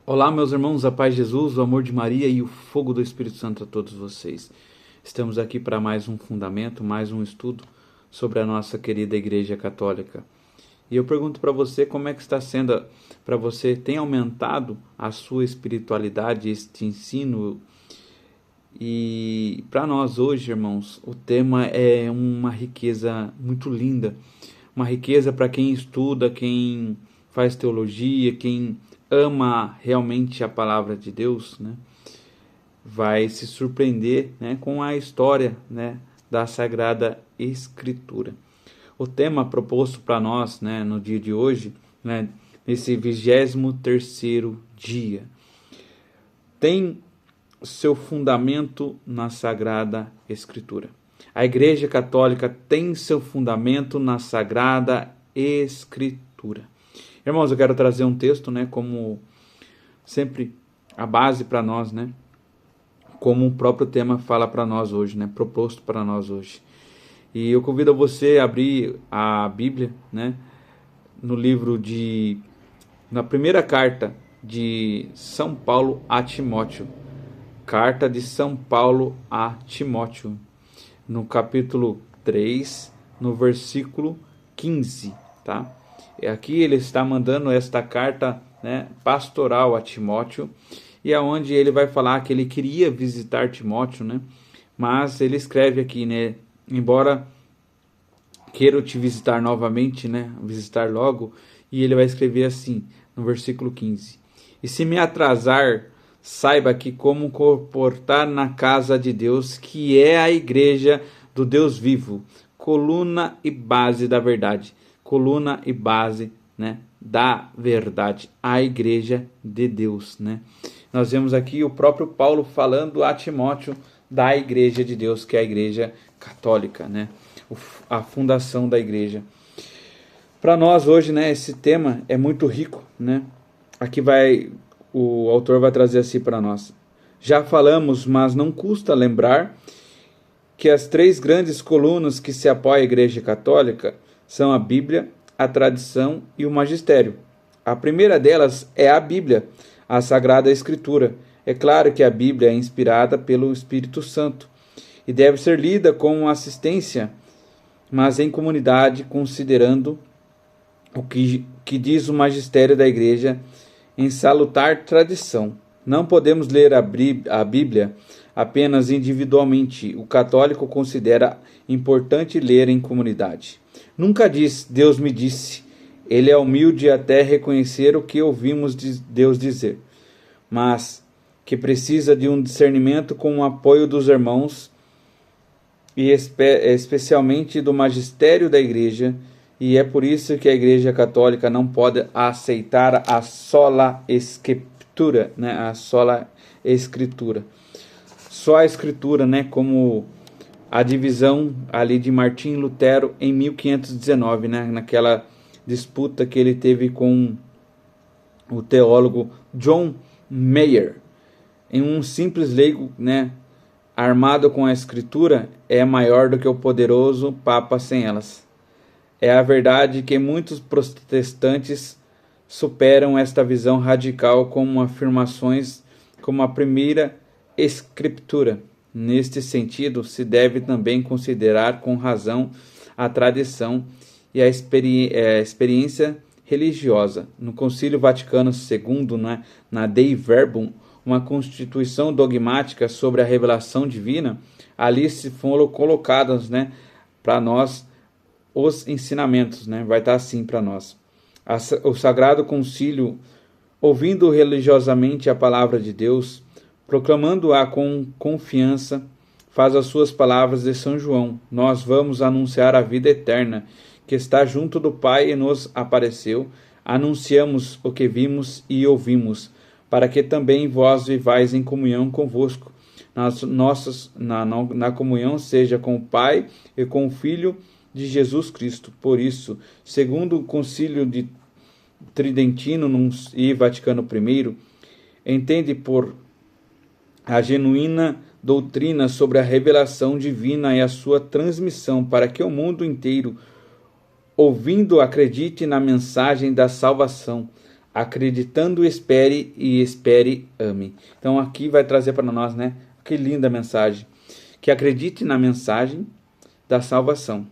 Olá, meus irmãos, a paz de Jesus, o amor de Maria e o fogo do Espírito Santo a todos vocês. Estamos aqui para mais um fundamento, mais um estudo sobre a nossa querida Igreja Católica. E eu pergunto para você como é que está sendo para você, tem aumentado a sua espiritualidade, este ensino? E para nós hoje, irmãos, o tema é uma riqueza muito linda, uma riqueza para quem estuda, quem faz teologia, quem ama realmente a palavra de Deus, né? Vai se surpreender, né, com a história, né, da Sagrada Escritura. O tema proposto para nós, né, no dia de hoje, né, nesse 23º dia, tem seu fundamento na Sagrada Escritura. A Igreja Católica tem seu fundamento na Sagrada Escritura. Irmãos, eu quero trazer um texto, né, como sempre a base para nós, né, como o próprio tema fala para nós hoje, né, proposto para nós hoje. E eu convido você a abrir a Bíblia, né, no livro na primeira carta de São Paulo a Timóteo. Carta de São Paulo a Timóteo, no capítulo 3, no versículo 15, tá? Aqui ele está mandando esta carta, né, pastoral a Timóteo, e aonde ele vai falar que ele queria visitar Timóteo, né? Mas ele escreve aqui, né, embora quero te visitar novamente, né, visitar logo, e ele vai escrever assim, no versículo 15: E se me atrasar, saiba que como comportar na casa de Deus, que é a igreja do Deus vivo, coluna e base da verdade. Coluna e base, né, da verdade, a igreja de Deus, né? Nós vemos aqui o próprio Paulo falando a Timóteo da igreja de Deus, que é a igreja católica, né? A fundação da igreja. Para nós hoje, né, esse tema é muito rico, né? Aqui o autor vai trazer assim para nós. Já falamos, mas não custa lembrar que as três grandes colunas que se apoia a Igreja Católica são a Bíblia, a tradição e o magistério. A primeira delas é a Bíblia, a Sagrada Escritura. É claro que a Bíblia é inspirada pelo Espírito Santo e deve ser lida com assistência, mas em comunidade, considerando o que diz o magistério da Igreja em salutar tradição. Não podemos ler a Bíblia apenas individualmente. O católico considera importante ler em comunidade. Nunca diz, Deus me disse. Ele é humilde até reconhecer o que ouvimos Deus dizer, mas que precisa de um discernimento com o apoio dos irmãos e especialmente do magistério da Igreja. E é por isso que a Igreja Católica não pode aceitar a sola escritura, né? A sola escritura. Só a escritura, né? Como a divisão ali de Martim Lutero em 1519, né? Naquela disputa que ele teve com o teólogo John Mayer. Em um simples leigo, né, armado com a escritura, é maior do que o poderoso Papa sem elas. É a verdade que muitos protestantes superam esta visão radical com afirmações como a primeira escritura. Neste sentido, se deve também considerar com razão a tradição e a experiência religiosa. No Concílio Vaticano II, né, na Dei Verbum, uma constituição dogmática sobre a revelação divina, ali se foram colocadas, né, para nós os ensinamentos, né? Vai estar assim para nós. O Sagrado Concílio, ouvindo religiosamente a palavra de Deus, proclamando-a com confiança, faz as suas palavras de São João: Nós vamos anunciar a vida eterna, que está junto do Pai e nos apareceu. Anunciamos o que vimos e ouvimos, para que também vós vivais em comunhão convosco. Na comunhão seja com o Pai e com o Filho de Jesus Cristo. Por isso, segundo o Concílio de Tridentino e Vaticano I, entende por a genuína doutrina sobre a revelação divina e a sua transmissão para que o mundo inteiro, ouvindo, acredite na mensagem da salvação, acreditando espere e espere ame. Então aqui vai trazer para nós, né? Que linda mensagem. Que acredite na mensagem da salvação.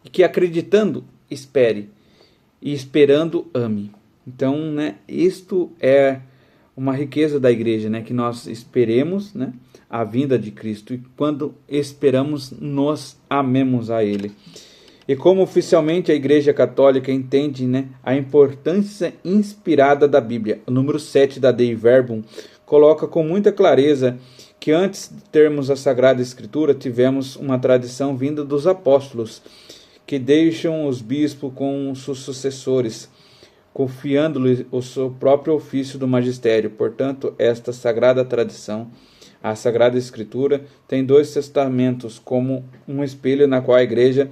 E que acreditando espere e esperando ame. Então, né? Isto é uma riqueza da igreja, né? Que nós esperemos, né? A vinda de Cristo. E quando esperamos, nós amemos a Ele. E como oficialmente a Igreja Católica entende, né, a importância inspirada da Bíblia, o número 7 da Dei Verbum coloca com muita clareza que antes de termos a Sagrada Escritura, tivemos uma tradição vinda dos apóstolos, que deixam os bispos com os seus sucessores, confiando-lhes o seu próprio ofício do magistério. Portanto, esta sagrada tradição, a Sagrada Escritura, tem dois testamentos como um espelho na qual a Igreja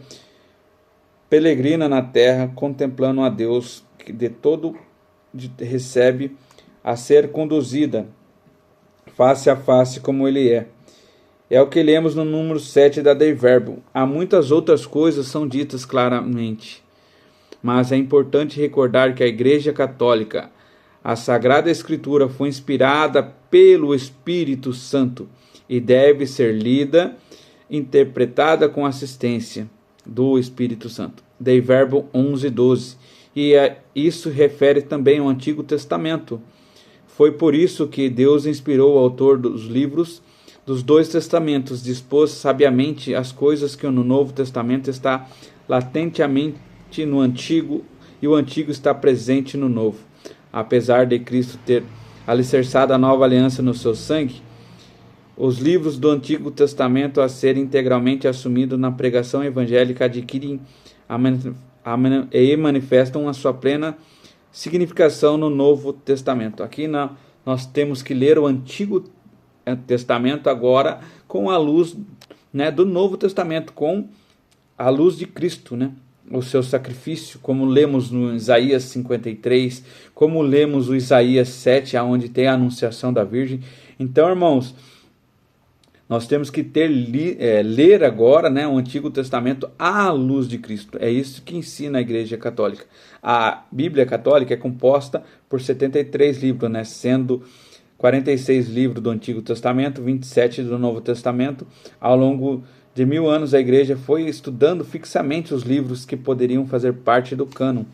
peregrina na terra, contemplando a Deus que de todo recebe a ser conduzida face a face como Ele é. É o que lemos no número 7 da Dei Verbum. Há muitas outras coisas são ditas claramente, mas é importante recordar que a Igreja Católica, a Sagrada Escritura, foi inspirada pelo Espírito Santo e deve ser lida, interpretada com assistência do Espírito Santo. Dei Verbum 11:12. E isso refere também ao Antigo Testamento. Foi por isso que Deus inspirou o autor dos livros dos dois testamentos, dispôs sabiamente as coisas que no Novo Testamento está latentemente no Antigo, e o Antigo está presente no Novo. Apesar de Cristo ter alicerçado a nova aliança no seu sangue, os livros do Antigo Testamento, a serem integralmente assumidos na pregação evangélica, adquirem e manifestam a sua plena significação no Novo Testamento. Aqui nós temos que ler o Antigo Testamento agora com a luz, né, do Novo Testamento, com a luz de Cristo, né? O seu sacrifício, como lemos no Isaías 53, como lemos o Isaías 7, onde tem a anunciação da Virgem. Então, irmãos, nós temos que ler agora, né, o Antigo Testamento à luz de Cristo. É isso que ensina a Igreja Católica. A Bíblia Católica é composta por 73 livros, né, sendo 46 livros do Antigo Testamento, 27 do Novo Testamento. Ao longo de 1000 anos, a Igreja foi estudando fixamente os livros que poderiam fazer parte do cânon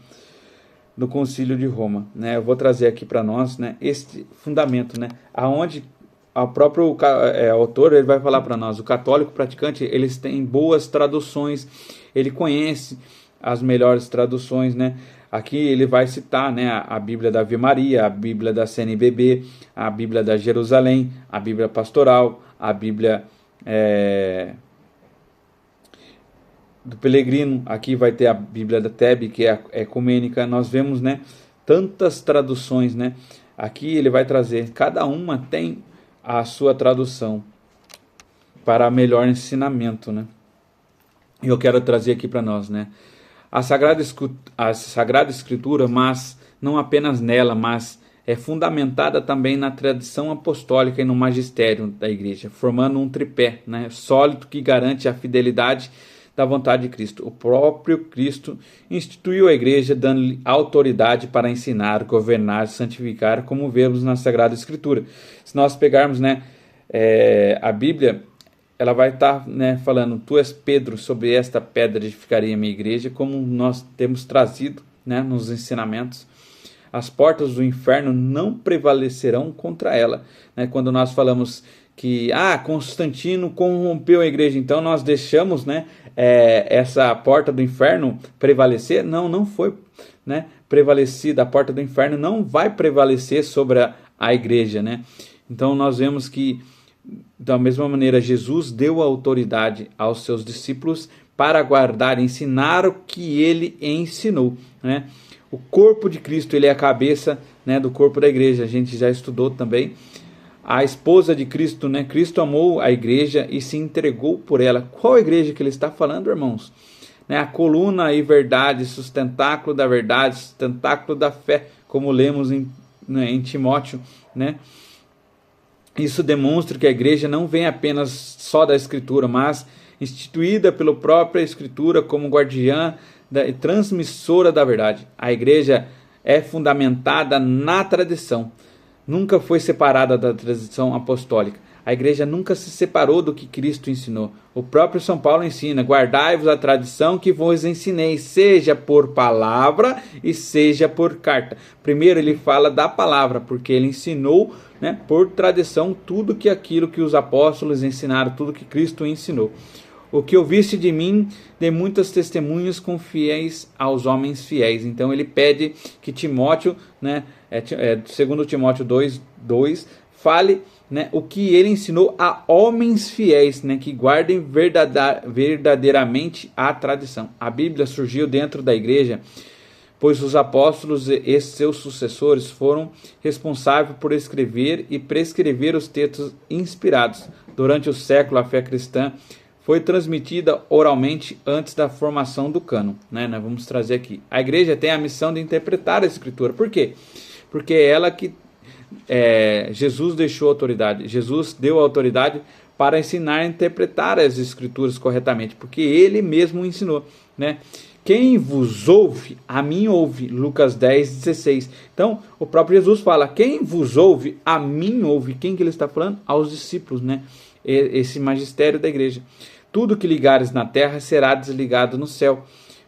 do Concílio de Roma, né? Eu vou trazer aqui para nós, né, este fundamento, né, aonde o próprio autor ele vai falar para nós, o católico praticante, eles têm boas traduções, ele conhece as melhores traduções, né? Aqui ele vai citar, né, a Bíblia da Ave Maria, a Bíblia da CNBB, a Bíblia da Jerusalém, a Bíblia Pastoral, a Bíblia do Pelegrino. Aqui vai ter a Bíblia da Tebe, que é ecumênica. Nós vemos, né, tantas traduções, né? Aqui ele vai trazer, cada uma tem a sua tradução para melhor ensinamento, né? E eu quero trazer aqui para nós, né, a Sagrada Escritura, mas não apenas nela, mas é fundamentada também na tradição apostólica e no magistério da Igreja, formando um tripé, né, sólido, que garante a fidelidade da vontade de Cristo. O próprio Cristo instituiu a Igreja, dando-lhe autoridade para ensinar, governar, santificar, como vemos na Sagrada Escritura. Se nós pegarmos, né, a Bíblia, ela vai estar, né, falando, tu és Pedro, sobre esta pedra edificarei a minha igreja, como nós temos trazido, né, nos ensinamentos. As portas do inferno não prevalecerão contra ela, né? Quando nós falamos que Constantino corrompeu a igreja, então nós deixamos, né, essa porta do inferno prevalecer? Não foi, né, prevalecida. A porta do inferno não vai prevalecer sobre a igreja, né? Então nós vemos que, da mesma maneira, Jesus deu autoridade aos seus discípulos para guardar e ensinar o que ele ensinou, né? O corpo de Cristo, ele é a cabeça, né, do corpo da igreja. A gente já estudou também. A esposa de Cristo, né? Cristo amou a igreja e se entregou por ela. Qual igreja que ele está falando, irmãos? Né? A coluna e verdade, sustentáculo da verdade, sustentáculo da fé, como lemos em Timóteo, né? Isso demonstra que a igreja não vem apenas só da Escritura, mas instituída pela própria Escritura como guardiã e transmissora da verdade. A igreja é fundamentada na tradição. Nunca foi separada da tradição apostólica. A igreja nunca se separou do que Cristo ensinou. O próprio São Paulo ensina: guardai-vos a tradição que vos ensinei, seja por palavra e seja por carta. Primeiro ele fala da palavra, porque ele ensinou, né, por tradição tudo que aquilo que os apóstolos ensinaram, tudo que Cristo ensinou. O que ouviste de mim, de muitas testemunhas confiéis aos homens fiéis. Então ele pede que Timóteo, né, segundo Timóteo 2, fale, né, o que ele ensinou a homens fiéis, né, que guardem verdadeiramente a tradição. A Bíblia surgiu dentro da igreja, pois os apóstolos e seus sucessores foram responsáveis por escrever e prescrever os textos inspirados. Durante o século, a fé cristã foi transmitida oralmente antes da formação do cânon, né? Nós vamos trazer aqui. A igreja tem a missão de interpretar a Escritura. Por quê? Porque é ela que Jesus deixou autoridade. Jesus deu autoridade para ensinar a interpretar as Escrituras corretamente, porque ele mesmo ensinou, né? Quem vos ouve, a mim ouve. Lucas 10:16. Então, o próprio Jesus fala: quem vos ouve, a mim ouve. Quem que ele está falando? Aos discípulos, né? Esse magistério da igreja. Tudo que ligares na terra será desligado no céu.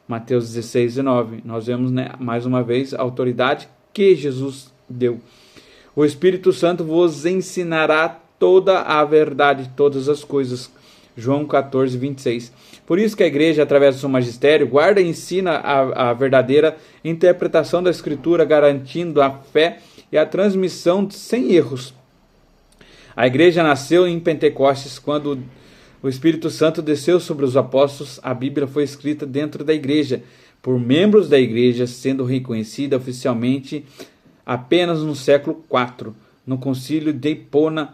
Mateus 16:9. Nós vemos, né, mais uma vez a autoridade que Jesus deu. O Espírito Santo vos ensinará toda a verdade, todas as coisas. João 14:26. Por isso que a igreja, através do seu magistério, guarda e ensina a verdadeira interpretação da Escritura, garantindo a fé e a transmissão sem erros. A igreja nasceu em Pentecostes, quando o Espírito Santo desceu sobre os apóstolos. A Bíblia foi escrita dentro da igreja, por membros da igreja, sendo reconhecida oficialmente apenas no século IV, no concílio de Hipona,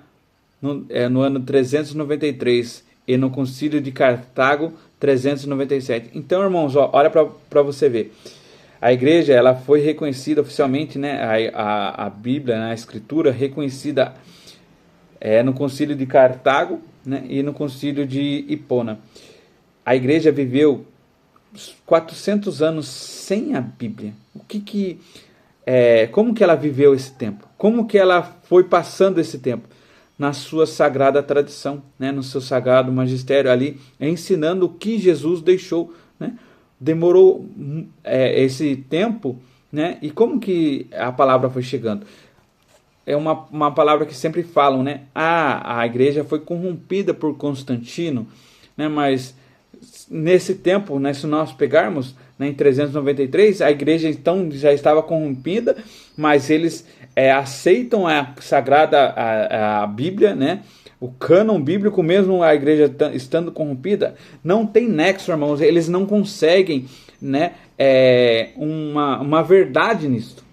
no ano 393, e no concílio de Cartago, 397. Então, irmãos, olha para você ver. A igreja, ela foi reconhecida oficialmente, né, a Bíblia, né, a Escritura, reconhecida no concílio de Cartago, né, e no concílio de Hipona. A igreja viveu 400 anos sem a Bíblia. Como que ela viveu esse tempo? Como que ela foi passando esse tempo? Na sua sagrada tradição, né, no seu sagrado magistério, ali ensinando o que Jesus deixou, né? Demorou esse tempo, né? E como que a palavra foi chegando? É uma palavra que sempre falam, né? A igreja foi corrompida por Constantino, né? Mas nesse tempo, né, se nós pegarmos, né, em 393, a igreja então já estava corrompida, mas eles aceitam a sagrada a Bíblia, né? O cânon bíblico, mesmo a igreja estando corrompida, não tem nexo, irmãos. Eles não conseguem, né, uma verdade nisso.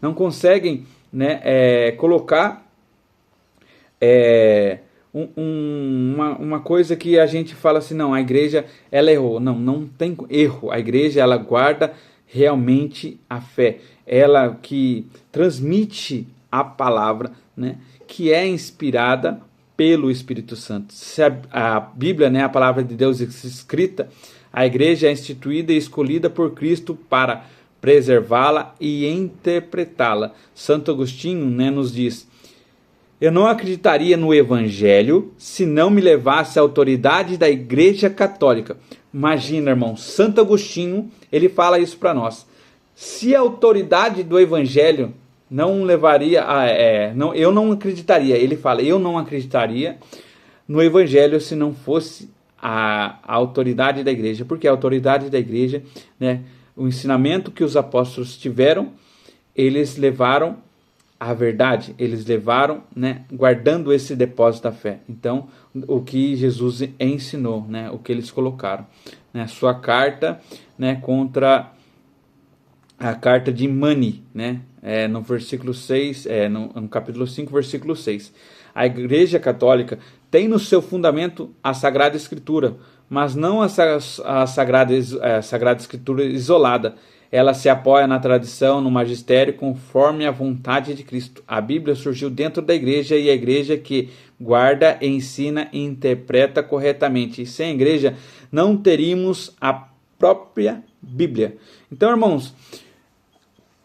Não conseguem, né, colocar uma coisa que a gente fala assim: não, a igreja ela errou. Não tem erro. A igreja ela guarda realmente a fé. Ela que transmite a palavra, né, que é inspirada pelo Espírito Santo. Se a Bíblia, né, a palavra de Deus escrita, a igreja é instituída e escolhida por Cristo para preservá-la e interpretá-la. Santo Agostinho, né, nos diz: eu não acreditaria no Evangelho se não me levasse a autoridade da Igreja Católica. Imagina, irmão, Santo Agostinho, ele fala isso para nós. Se a autoridade do Evangelho não levaria eu não acreditaria. Ele fala: eu não acreditaria no Evangelho se não fosse a autoridade da igreja. Porque a autoridade da igreja, né, o ensinamento que os apóstolos tiveram, eles levaram a verdade, eles levaram, né, guardando esse depósito da fé. Então, o que Jesus ensinou, né, o que eles colocaram, né, a sua carta, né, contra a carta de Mani, né, no versículo 6, no capítulo 5, versículo 6. A Igreja Católica tem no seu fundamento a Sagrada Escritura, mas não a Sagrada Escritura isolada. Ela se apoia na tradição, no magistério, conforme a vontade de Cristo. A Bíblia surgiu dentro da igreja, e a igreja que guarda, ensina e interpreta corretamente. E sem a igreja não teríamos a própria Bíblia. Então, irmãos,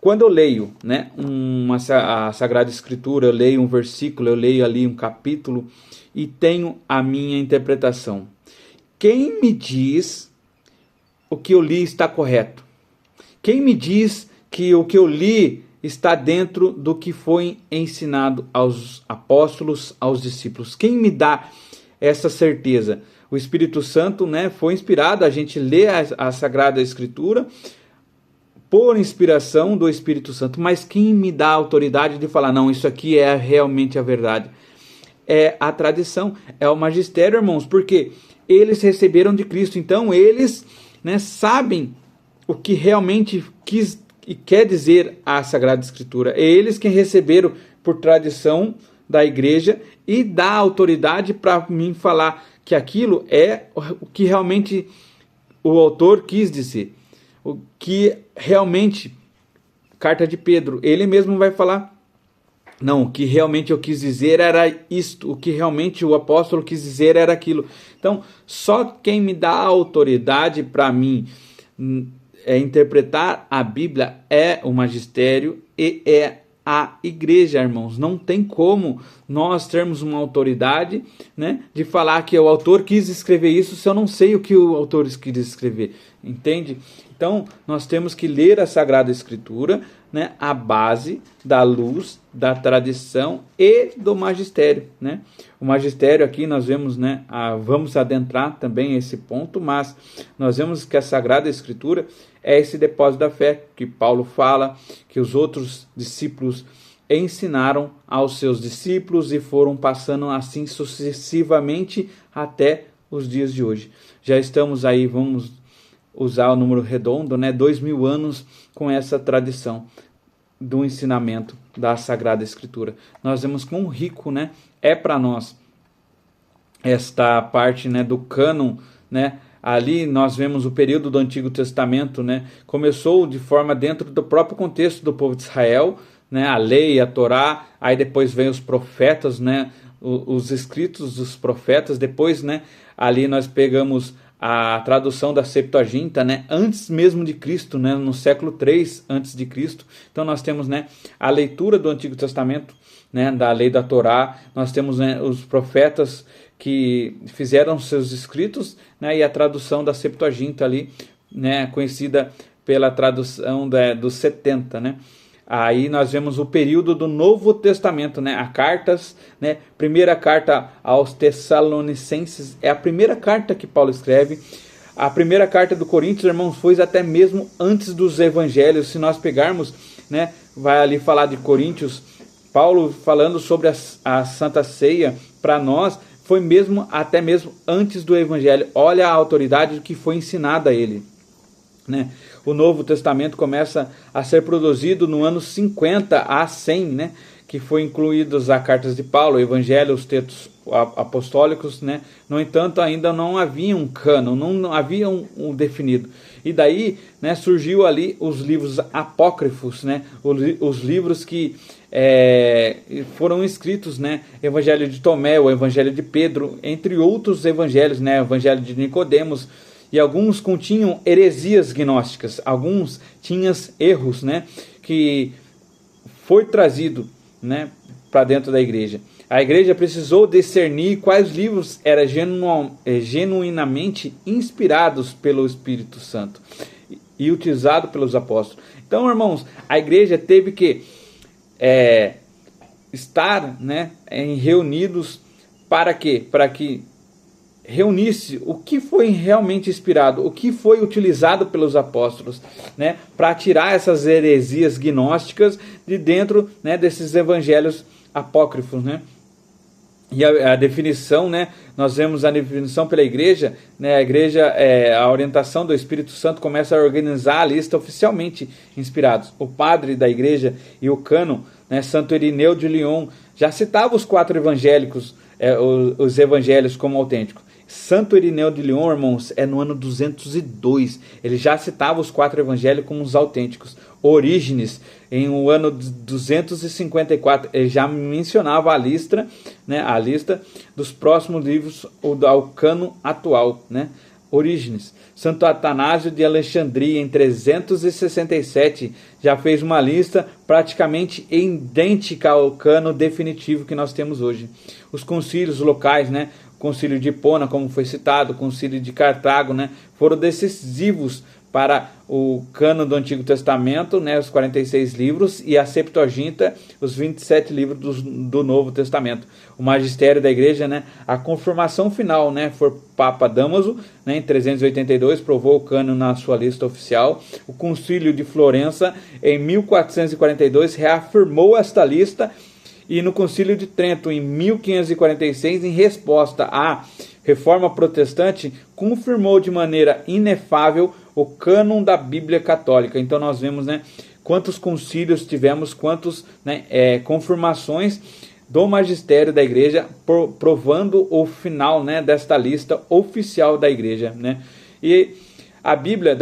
quando eu leio, né, a Sagrada Escritura, eu leio um versículo, eu leio ali um capítulo e tenho a minha interpretação. Quem me diz o que eu li está correto? Quem me diz que o que eu li está dentro do que foi ensinado aos apóstolos, aos discípulos? Quem me dá essa certeza? O Espírito Santo, né, foi inspirado, a gente lê a Sagrada Escritura por inspiração do Espírito Santo, mas quem me dá a autoridade de falar, não, isso aqui é realmente a verdade? É a tradição, é o magistério, irmãos, porque eles receberam de Cristo, então eles, né, sabem o que realmente quis e quer dizer a Sagrada Escritura. É eles que receberam por tradição da igreja e dá autoridade para mim falar que aquilo é o que realmente o autor quis dizer. O que realmente, carta de Pedro, ele mesmo vai falar, não, o que realmente eu quis dizer era isto, o que realmente o apóstolo quis dizer era aquilo. Então, só quem me dá autoridade para mim interpretar a Bíblia é o magistério e é a igreja, irmãos. Não tem como nós termos uma autoridade, né, de falar que o autor quis escrever isso se eu não sei o que o autor quis escrever, entende? Então, nós temos que ler a Sagrada Escritura, né, à base da luz, da tradição e do magistério, né? O magistério aqui nós vemos, né, vamos adentrar também esse ponto, mas nós vemos que a Sagrada Escritura é esse depósito da fé que Paulo fala, que os outros discípulos ensinaram aos seus discípulos e foram passando assim sucessivamente até os dias de hoje. Já estamos aí, vamos usar o número redondo, né, 2000 anos com essa tradição do ensinamento da Sagrada Escritura. Nós vemos quão rico, né, é para nós esta parte, né, do cânon, né. Ali nós vemos o período do Antigo Testamento, né, começou de forma dentro do próprio contexto do povo de Israel, né, a lei, a Torá, aí depois vem os profetas, né, os escritos dos profetas, depois, né, ali nós pegamos a tradução da Septuaginta, né, antes mesmo de Cristo, né, no século 3 antes de Cristo. Então nós temos, né, a leitura do Antigo Testamento, né, da lei da Torá, nós temos, né, os profetas que fizeram seus escritos, né, e a tradução da Septuaginta ali, né, conhecida pela tradução dos 70, né. Aí nós vemos o período do Novo Testamento, né? As cartas, né? Primeira carta aos Tessalonicenses é a primeira carta que Paulo escreve. A primeira carta do Coríntios, irmãos, foi até mesmo antes dos evangelhos. Se nós pegarmos, né? Vai ali falar de Coríntios, Paulo falando sobre a Santa Ceia, para nós, foi mesmo até mesmo antes do evangelho. Olha a autoridade que foi ensinada a ele, né? O Novo Testamento começa a ser produzido no ano 50 a 100, né? Que foi incluídos as cartas de Paulo, o Evangelho, os textos apostólicos, né? No entanto, ainda não havia um cânon, não havia um definido. E daí, né, surgiu ali os livros apócrifos, né? Os livros que foram escritos, né? Evangelho de Tomé, o Evangelho de Pedro, entre outros evangelhos, né? O Evangelho de Nicodemos. E alguns continham heresias gnósticas, alguns tinham erros, né, que foi trazido, né, para dentro da igreja. A igreja precisou discernir quais livros eram genuinamente inspirados pelo Espírito Santo e utilizados pelos apóstolos. Então, irmãos, a igreja teve que estar, né, reunidos para quê? Para que reunisse o que foi realmente inspirado, o que foi utilizado pelos apóstolos, né, para tirar essas heresias gnósticas de dentro, né, desses evangelhos apócrifos, né. E a definição, né, nós vemos a definição pela igreja, né, a igreja, a orientação do Espírito Santo começa a organizar a lista oficialmente inspirados. O padre da igreja e o cânon, né, Santo Irineu de Lyon, já citava os 4 evangélicos, os evangelhos como autênticos. Santo Irineu de Lyon, irmãos, é no ano 202. Ele já citava os 4 evangelhos como os autênticos. Orígenes, em o ano 254, ele já mencionava a lista, né, a lista dos próximos livros ao cânon atual, né? Orígenes. Santo Atanásio de Alexandria, em 367, já fez uma lista praticamente idêntica ao cano definitivo que nós temos hoje. Os concílios locais, né? O concílio de Hipona, como foi citado, o concílio de Cartago, né? Foram decisivos para o cano do Antigo Testamento, né, os 46 livros, e a Septuaginta, os 27 livros do Novo Testamento. O magistério da igreja, né, a confirmação final, né, foi Papa Damaso, né, em 382, provou o cano na sua lista oficial. O Concílio de Florença, em 1442, reafirmou esta lista, e no Concílio de Trento, em 1546, em resposta à Reforma Protestante, confirmou de maneira inefável o cânon da Bíblia Católica. Então nós vemos, né, quantos concílios tivemos, quantas, né, confirmações do magistério da igreja, provando o final, né, desta lista oficial da igreja, né? E a Bíblia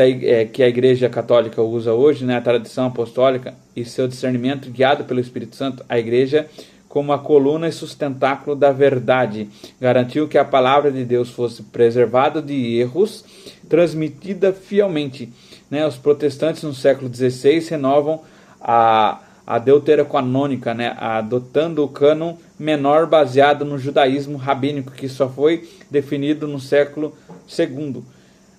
que a igreja católica usa hoje, né, a tradição apostólica e seu discernimento guiado pelo Espírito Santo, a igreja, como a coluna e sustentáculo da verdade, garantiu que a palavra de Deus fosse preservada de erros, transmitida fielmente, né? Os protestantes no século XVI renovam a deuterocanônica, né? Adotando o cânon menor baseado no judaísmo rabínico, que só foi definido no século II.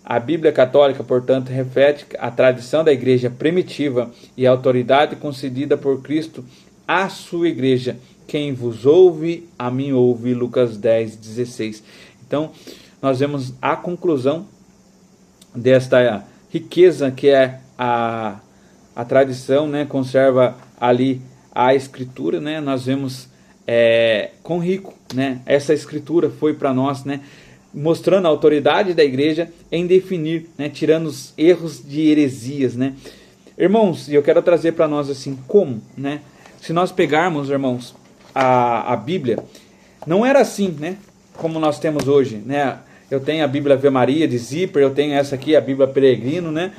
A Bíblia Católica, portanto, reflete a tradição da igreja primitiva e a autoridade concedida por Cristo à sua igreja. Quem vos ouve, a mim ouve, Lucas 10:16. Então, nós vemos a conclusão desta riqueza que é a tradição, né? Conserva ali a escritura, né? Nós vemos quão rico, né? Essa escritura foi para nós, né? Mostrando a autoridade da igreja em definir, né? Tirando os erros de heresias, né? Irmãos, e eu quero trazer para nós assim, como, né? Se nós pegarmos, irmãos, a Bíblia, não era assim, né? Como nós temos hoje, né? Eu tenho a Bíblia Ave Maria de Zíper, eu tenho essa aqui, a Bíblia Peregrino, né?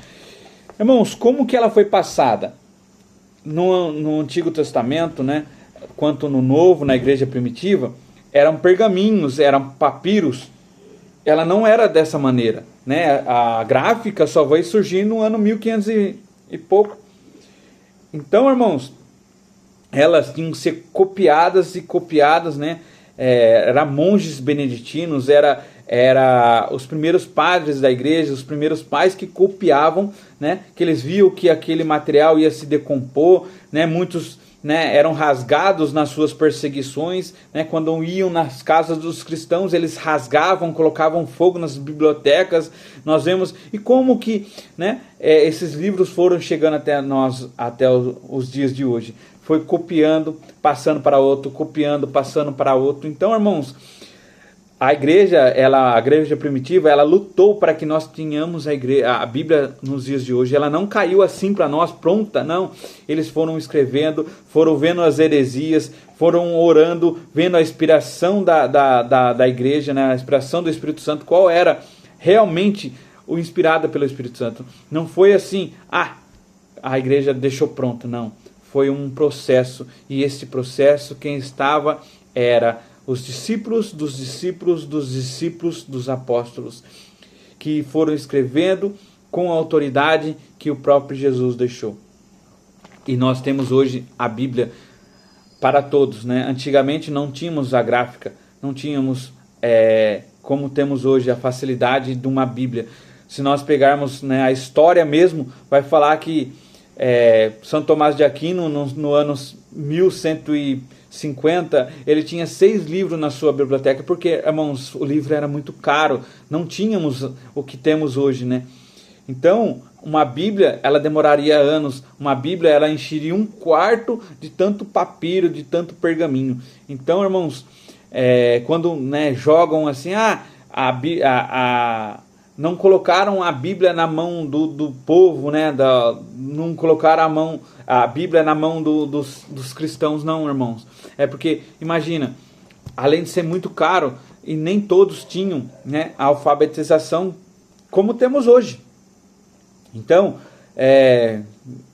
Irmãos, como que ela foi passada? No Antigo Testamento, né? Quanto no Novo, na igreja primitiva, eram pergaminhos, eram papiros. Ela não era dessa maneira, né? A gráfica só vai surgir no ano 1500 e pouco. Então, irmãos, elas tinham que ser copiadas e copiadas, né? Era monges beneditinos, era os primeiros padres da igreja, os primeiros pais que copiavam, né? Que eles viam que aquele material ia se decompor, né? Muitos, né, eram rasgados nas suas perseguições, né? Quando iam nas casas dos cristãos, eles rasgavam, colocavam fogo nas bibliotecas. Nós vemos, e como que, né, esses livros foram chegando até nós, até os dias de hoje. Foi copiando, passando para outro, copiando, passando para outro. Então, irmãos, a igreja primitiva, ela lutou para que nós tenhamos a Bíblia nos dias de hoje. Ela não caiu assim para nós, pronta, não. Eles foram escrevendo, foram vendo as heresias, foram orando, vendo a inspiração da igreja, né? A inspiração do Espírito Santo, qual era realmente o inspirada pelo Espírito Santo. Não foi assim, a igreja deixou pronto, não. Foi um processo, e esse processo quem estava era os discípulos dos discípulos dos discípulos dos apóstolos, que foram escrevendo com a autoridade que o próprio Jesus deixou. E nós temos hoje a Bíblia para todos, né? Antigamente não tínhamos a gráfica, não tínhamos como temos hoje a facilidade de uma Bíblia. Se nós pegarmos, né, a história mesmo, vai falar que São Tomás de Aquino, no anos 1150, ele tinha 6 livros na sua biblioteca, porque, irmãos, o livro era muito caro, não tínhamos o que temos hoje, né? Então, uma Bíblia, ela demoraria anos, uma Bíblia, ela encheria 1/4 de tanto papiro, de tanto pergaminho. Então, irmãos, quando, né, jogam assim, não colocaram a Bíblia na mão do povo, né? Não colocaram a Bíblia na mão dos cristãos, não, irmãos. É porque, imagina, além de ser muito caro, e nem todos tinham, né, a alfabetização como temos hoje. Então,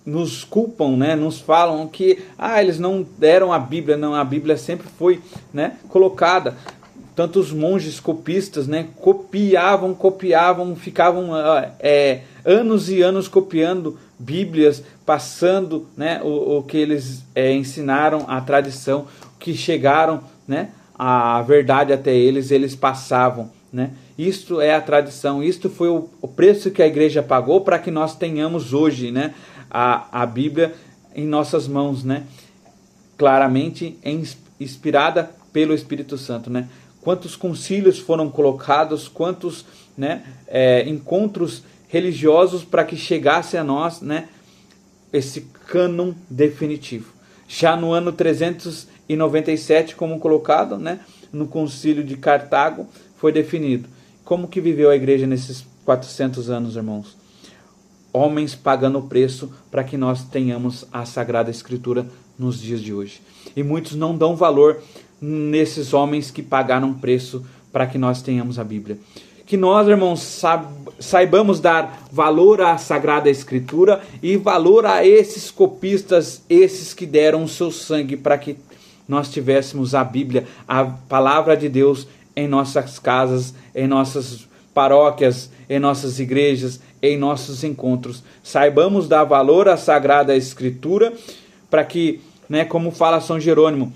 nos culpam, né? Nos falam que eles não deram a Bíblia. Não, a Bíblia sempre foi, né, colocada. tantos monges copistas, né, copiavam, ficavam anos e anos copiando Bíblias, passando, né, o que eles ensinaram, a tradição, que chegaram, né, a verdade até eles passavam, né? Isto é a tradição, isto foi o preço que a igreja pagou para que nós tenhamos hoje, né, a Bíblia em nossas mãos, né? Claramente inspirada pelo Espírito Santo, né? Quantos concílios foram colocados, quantos, né, encontros religiosos para que chegasse a nós, né, esse cânon definitivo. Já no ano 397, como colocado, né, no concílio de Cartago, foi definido. Como que viveu a igreja nesses 400 anos, irmãos? Homens pagando o preço para que nós tenhamos a Sagrada Escritura nos dias de hoje. E muitos não dão valor nesses homens que pagaram preço para que nós tenhamos a Bíblia. Que nós, irmãos, saibamos dar valor à Sagrada Escritura e valor a esses copistas, esses que deram o seu sangue para que nós tivéssemos a Bíblia, a Palavra de Deus em nossas casas, em nossas paróquias, em nossas igrejas, em nossos encontros. Saibamos dar valor à Sagrada Escritura para que, né, como fala São Jerônimo,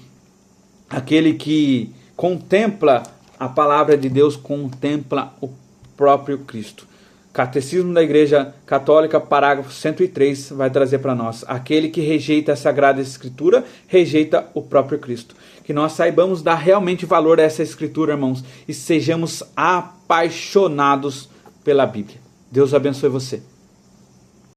aquele que contempla a palavra de Deus contempla o próprio Cristo. Catecismo da Igreja Católica, parágrafo 103, vai trazer para nós: aquele que rejeita a Sagrada Escritura, rejeita o próprio Cristo. Que nós saibamos dar realmente valor a essa Escritura, irmãos, e sejamos apaixonados pela Bíblia. Deus abençoe você.